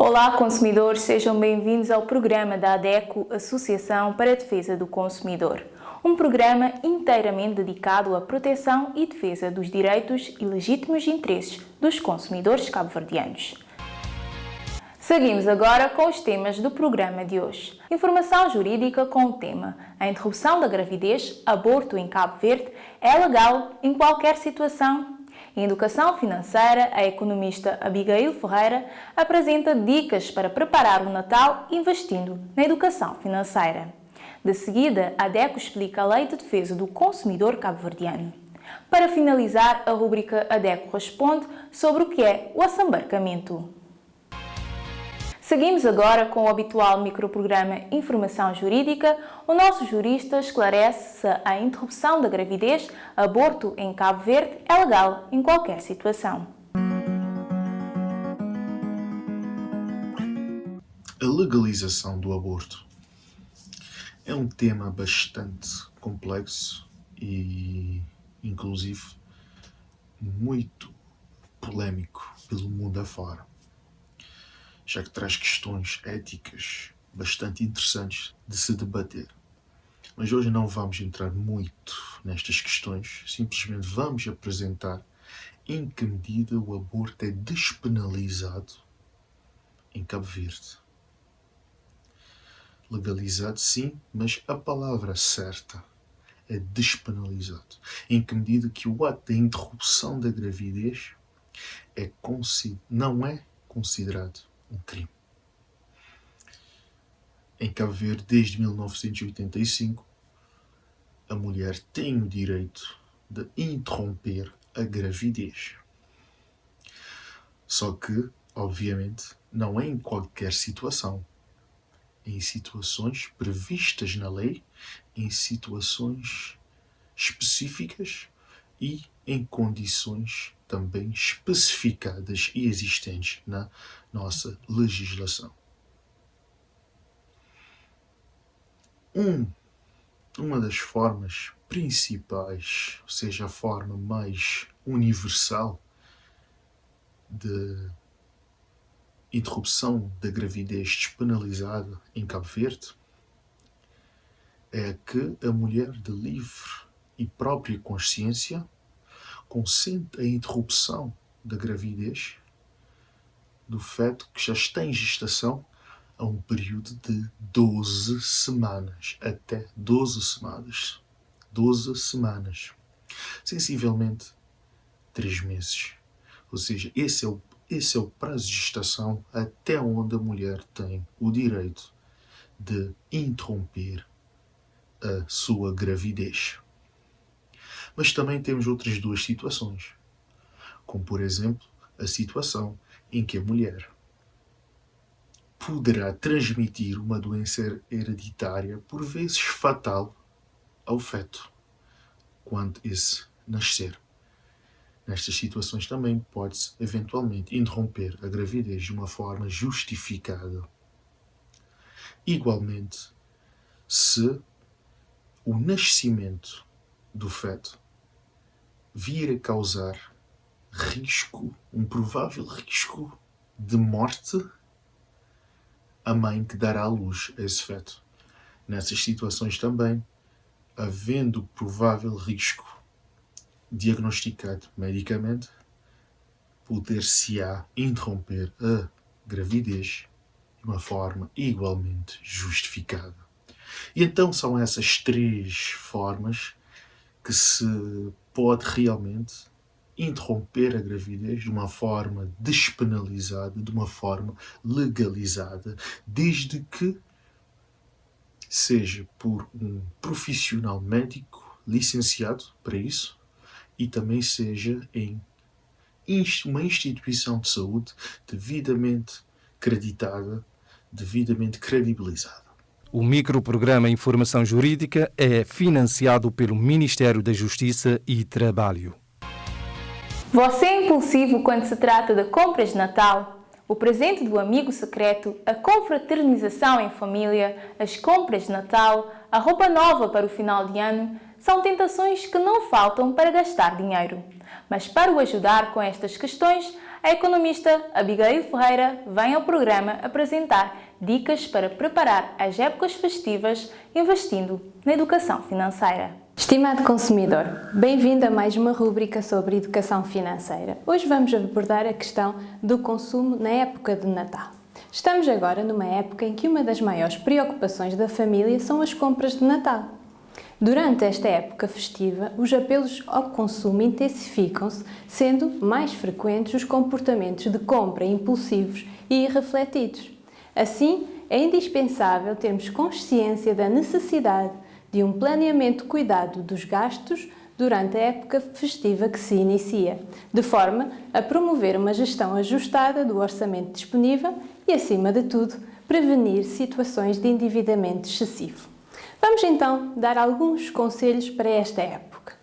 Olá, consumidores, sejam bem-vindos ao programa da ADECO, Associação para a Defesa do Consumidor. Um programa inteiramente dedicado à proteção e defesa dos direitos e legítimos interesses dos consumidores cabo-verdianos. Seguimos agora com os temas do programa de hoje. Informação jurídica com o tema: a interrupção da gravidez, aborto em Cabo Verde, é legal em qualquer situação? Em educação financeira, a economista Abigail Ferreira apresenta dicas para preparar o Natal investindo na educação financeira. De seguida, a ADECO explica a Lei de Defesa do Consumidor cabo-verdiano. Para finalizar, a rubrica ADECO Responde sobre o que é o assambarcamento. Seguimos agora com o habitual microprograma Informação Jurídica. O nosso jurista esclarece se a interrupção da gravidez, aborto em Cabo Verde, é legal em qualquer situação. A legalização do aborto é um tema bastante complexo e, inclusive, muito polémico pelo mundo afora, já que traz questões éticas bastante interessantes de se debater. Mas hoje não vamos entrar muito nestas questões, simplesmente vamos apresentar em que medida o aborto é despenalizado em Cabo Verde. Legalizado sim, mas a palavra certa é despenalizado. Em que medida que o ato da interrupção da gravidez não é considerado um crime. Em Cabo Verde, desde 1985, a mulher tem o direito de interromper a gravidez. Só que, obviamente, não é em qualquer situação. Em situações previstas na lei, em situações específicas e em condições também especificadas e existentes na nossa legislação. Uma das formas principais, ou seja, a forma mais universal de interrupção da gravidez despenalizada em Cabo Verde, é que a mulher de livre e própria consciência consente a interrupção da gravidez do feto que já está em gestação a um período de 12 semanas, até 12 semanas. 12 semanas. Sensivelmente 3 meses. Ou seja, esse é o prazo de gestação até onde a mulher tem o direito de interromper a sua gravidez. Mas também temos outras duas situações, como por exemplo a situação em que a mulher poderá transmitir uma doença hereditária, por vezes fatal, ao feto, quando esse nascer. Nestas situações também pode-se eventualmente interromper a gravidez de uma forma justificada. Igualmente, se o nascimento do feto vir a causar risco, um provável risco de morte à mãe que dará à luz a esse feto. Nessas situações também, havendo provável risco diagnosticado medicamente, poder-se-á interromper a gravidez de uma forma igualmente justificada. E então são essas 3 formas que se pode realmente interromper a gravidez de uma forma despenalizada, de uma forma legalizada, desde que seja por um profissional médico licenciado para isso e também seja em uma instituição de saúde devidamente creditada, devidamente credibilizada. O microprograma Informação Jurídica é financiado pelo Ministério da Justiça e Trabalho. Você é impulsivo quando se trata de compras de Natal? O presente do amigo secreto, a confraternização em família, as compras de Natal, a roupa nova para o final de ano, são tentações que não faltam para gastar dinheiro. Mas para o ajudar com estas questões, a economista Abigail Ferreira vem ao programa apresentar dicas para preparar as épocas festivas investindo na educação financeira. Estimado consumidor, bem-vindo a mais uma rúbrica sobre educação financeira. Hoje vamos abordar a questão do consumo na época de Natal. Estamos agora numa época em que uma das maiores preocupações da família são as compras de Natal. Durante esta época festiva, os apelos ao consumo intensificam-se, sendo mais frequentes os comportamentos de compra impulsivos e irrefletidos. Assim, é indispensável termos consciência da necessidade de um planeamento cuidado dos gastos durante a época festiva que se inicia, de forma a promover uma gestão ajustada do orçamento disponível e, acima de tudo, prevenir situações de endividamento excessivo. Vamos então dar alguns conselhos para esta época.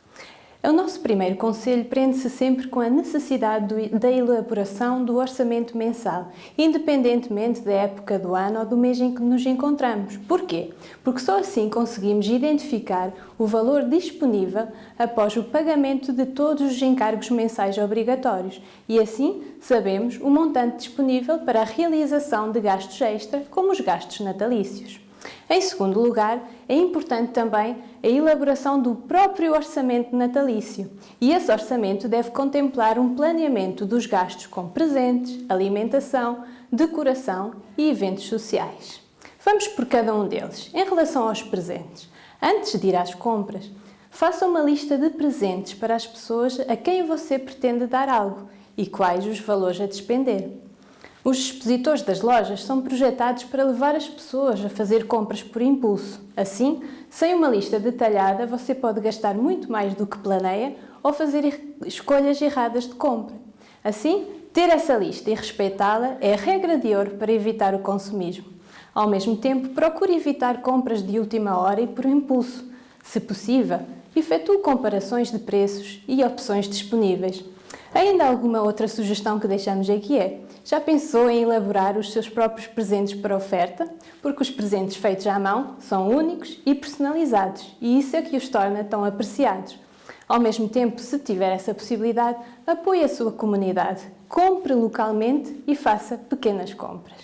O nosso primeiro conselho prende-se sempre com a necessidade da elaboração do orçamento mensal, independentemente da época do ano ou do mês em que nos encontramos. Porquê? Porque só assim conseguimos identificar o valor disponível após o pagamento de todos os encargos mensais obrigatórios e assim sabemos o montante disponível para a realização de gastos extra, como os gastos natalícios. Em segundo lugar, é importante também a elaboração do próprio orçamento natalício e esse orçamento deve contemplar um planeamento dos gastos com presentes, alimentação, decoração e eventos sociais. Vamos por cada um deles. Em relação aos presentes, antes de ir às compras, faça uma lista de presentes para as pessoas a quem você pretende dar algo e quais os valores a despender. Os expositores das lojas são projetados para levar as pessoas a fazer compras por impulso. Assim, sem uma lista detalhada, você pode gastar muito mais do que planeia ou fazer escolhas erradas de compra. Assim, ter essa lista e respeitá-la é a regra de ouro para evitar o consumismo. Ao mesmo tempo, procure evitar compras de última hora e por impulso. Se possível, efetue comparações de preços e opções disponíveis. Ainda alguma outra sugestão que deixamos aqui já pensou em elaborar os seus próprios presentes para oferta? Porque os presentes feitos à mão são únicos e personalizados e isso é que os torna tão apreciados. Ao mesmo tempo, se tiver essa possibilidade, apoie a sua comunidade, compre localmente e faça pequenas compras.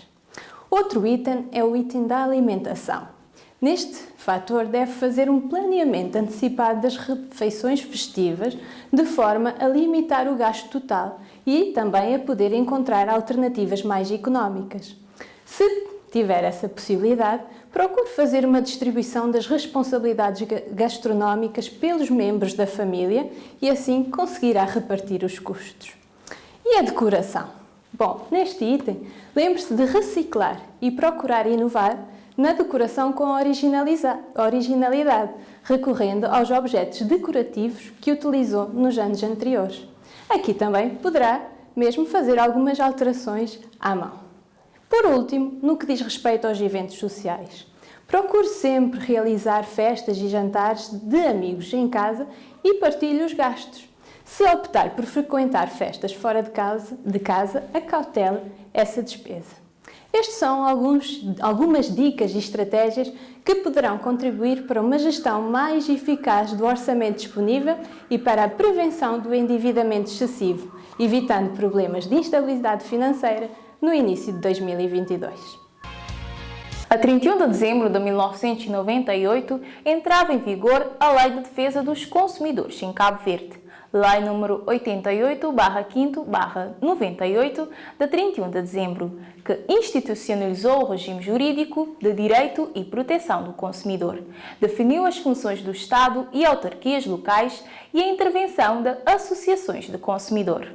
Outro item é o item da alimentação. Neste fator, deve fazer um planeamento antecipado das refeições festivas, de forma a limitar o gasto total e também a poder encontrar alternativas mais económicas. Se tiver essa possibilidade, procure fazer uma distribuição das responsabilidades gastronómicas pelos membros da família e assim conseguirá repartir os custos. E a decoração? Bom, neste item, lembre-se de reciclar e procurar inovar na decoração com originalidade, recorrendo aos objetos decorativos que utilizou nos anos anteriores. Aqui também poderá mesmo fazer algumas alterações à mão. Por último, no que diz respeito aos eventos sociais, procure sempre realizar festas e jantares de amigos em casa e partilhe os gastos. Se optar por frequentar festas fora de casa, acautele essa despesa. Estas são algumas dicas e estratégias que poderão contribuir para uma gestão mais eficaz do orçamento disponível e para a prevenção do endividamento excessivo, evitando problemas de instabilidade financeira no início de 2022. A 31 de dezembro de 1998 entrava em vigor a Lei de Defesa dos Consumidores em Cabo Verde. Lei número 88/5/98 de 31 de dezembro, que institucionalizou o regime jurídico de direito e proteção do consumidor, definiu as funções do Estado e autarquias locais e a intervenção de associações de consumidor.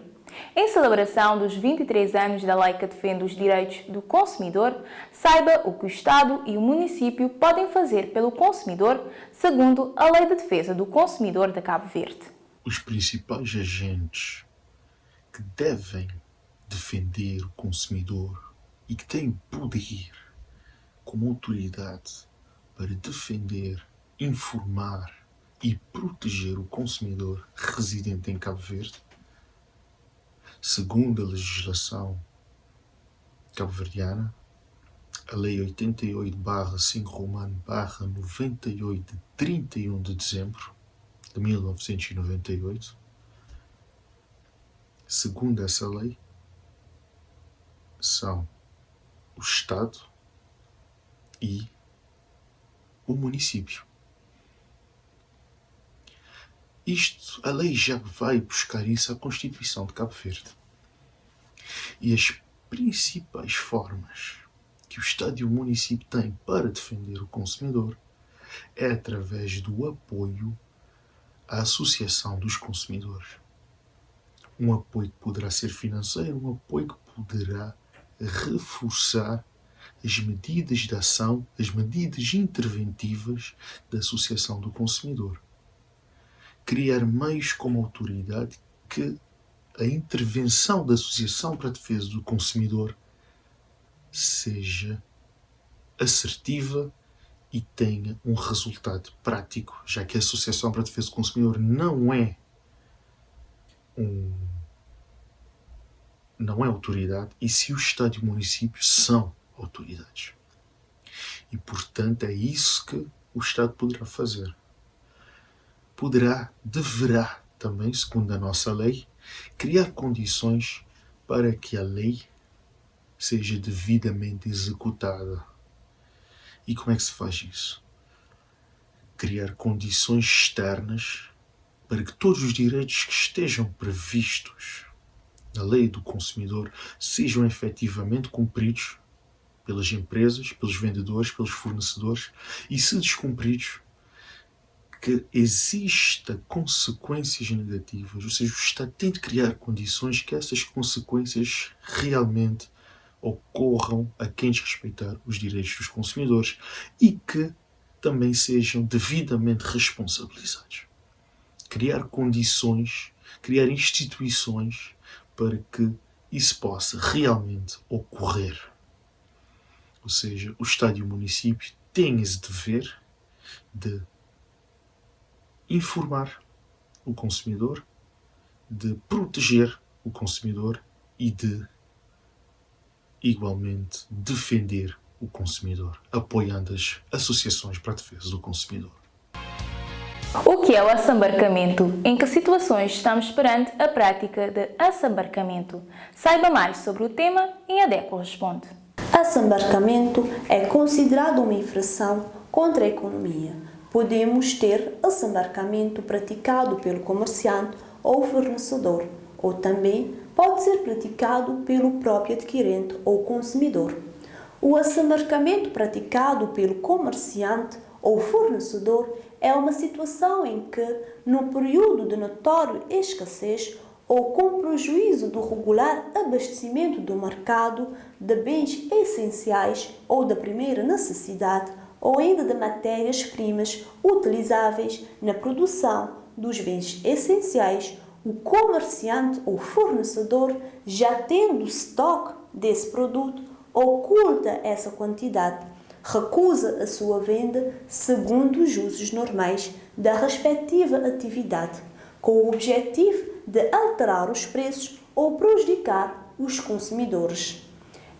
Em celebração dos 23 anos da lei que defende os direitos do consumidor, saiba o que o Estado e o município podem fazer pelo consumidor, segundo a Lei de Defesa do Consumidor de Cabo Verde. Os principais agentes que devem defender o consumidor e que têm poder como autoridade para defender, informar e proteger o consumidor residente em Cabo Verde, segundo a legislação cabo-verdiana, a Lei 88/5/98 de 31 de dezembro de 1998, segundo essa lei, são o Estado e o município. A lei já vai buscar isso à Constituição de Cabo Verde. E as principais formas que o Estado e o município têm para defender o consumidor é através do apoio à associação dos consumidores. Um apoio que poderá ser financeiro, um apoio que poderá reforçar as medidas de ação, as medidas interventivas da associação do consumidor. Criar meios como autoridade que a intervenção da Associação para a Defesa do Consumidor seja assertiva e tenha um resultado prático, já que a Associação para a Defesa do Consumidor não é autoridade, e se o Estado e o município são autoridades. E, portanto, é isso que o Estado poderá fazer. Deverá também, segundo a nossa lei, criar condições para que a lei seja devidamente executada. E como é que se faz isso? Criar condições externas para que todos os direitos que estejam previstos na lei do consumidor sejam efetivamente cumpridos pelas empresas, pelos vendedores, pelos fornecedores, e se descumpridos, que exista consequências negativas, ou seja, o Estado tem de criar condições que essas consequências realmente ocorram a quem desrespeitar os direitos dos consumidores e que também sejam devidamente responsabilizados. Criar condições, criar instituições para que isso possa realmente ocorrer. Ou seja, o Estado e o município têm esse dever de informar o consumidor, de proteger o consumidor e de, igualmente, defender o consumidor, apoiando as associações para a defesa do consumidor. O que é o assambarcamento? Em que situações estamos perante a prática de assambarcamento? Saiba mais sobre o tema em ADECO Responde. Assambarcamento é considerado uma infração contra a economia. Podemos ter assambarcamento praticado pelo comerciante ou fornecedor, ou também pode ser praticado pelo próprio adquirente ou consumidor. O assambarcamento praticado pelo comerciante ou fornecedor é uma situação em que, no período de notória escassez ou com prejuízo do regular abastecimento do mercado de bens essenciais ou da primeira necessidade, ou ainda de matérias-primas utilizáveis na produção dos bens essenciais, o comerciante ou fornecedor, já tendo estoque desse produto, oculta essa quantidade, recusa a sua venda segundo os usos normais da respectiva atividade, com o objetivo de alterar os preços ou prejudicar os consumidores.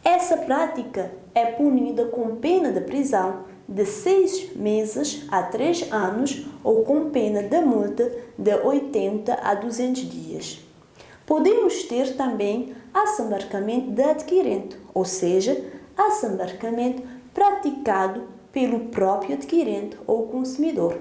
Essa prática é punida com pena de prisão de 6 meses a 3 anos ou com pena de multa de 80 a 200 dias. Podemos ter também assambarcamento de adquirente, ou seja, assambarcamento praticado pelo próprio adquirente ou consumidor.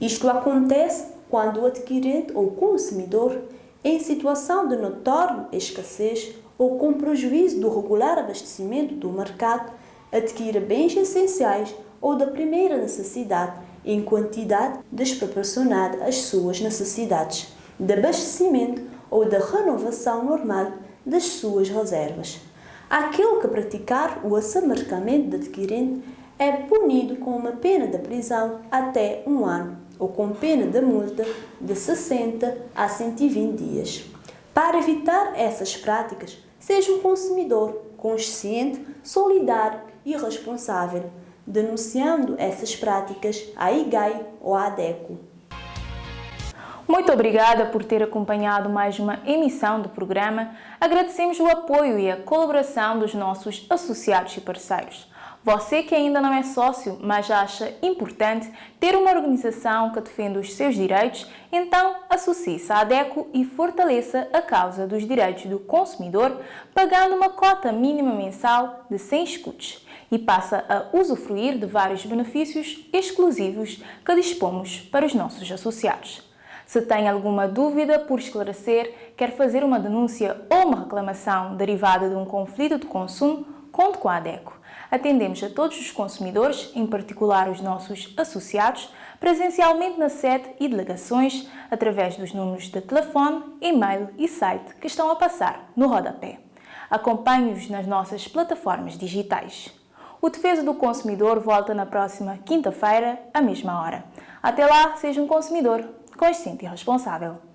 Isto acontece quando o adquirente ou consumidor, em situação de notória escassez ou com prejuízo do regular abastecimento do mercado, adquire bens essenciais ou da primeira necessidade em quantidade desproporcionada às suas necessidades de abastecimento ou da renovação normal das suas reservas. Aquele que praticar o assambarcamento de adquirente é punido com uma pena de prisão até 1 ano ou com pena de multa de 60 a 120 dias. Para evitar essas práticas, seja um consumidor consciente, solidário e responsável, denunciando essas práticas à IGAI ou à ADECO. Muito obrigada por ter acompanhado mais uma emissão do programa. Agradecemos o apoio e a colaboração dos nossos associados e parceiros. Você que ainda não é sócio, mas acha importante ter uma organização que defenda os seus direitos, então associe-se à ADECO e fortaleça a causa dos direitos do consumidor, pagando uma cota mínima mensal de 100 escudos e passa a usufruir de vários benefícios exclusivos que dispomos para os nossos associados. Se tem alguma dúvida por esclarecer, quer fazer uma denúncia ou uma reclamação derivada de um conflito de consumo, conte com a ADECO. Atendemos a todos os consumidores, em particular os nossos associados, presencialmente na sede e delegações, através dos números de telefone, e-mail e site que estão a passar no rodapé. Acompanhe-os nas nossas plataformas digitais. O Defesa do Consumidor volta na próxima quinta-feira, à mesma hora. Até lá, seja um consumidor consciente e responsável.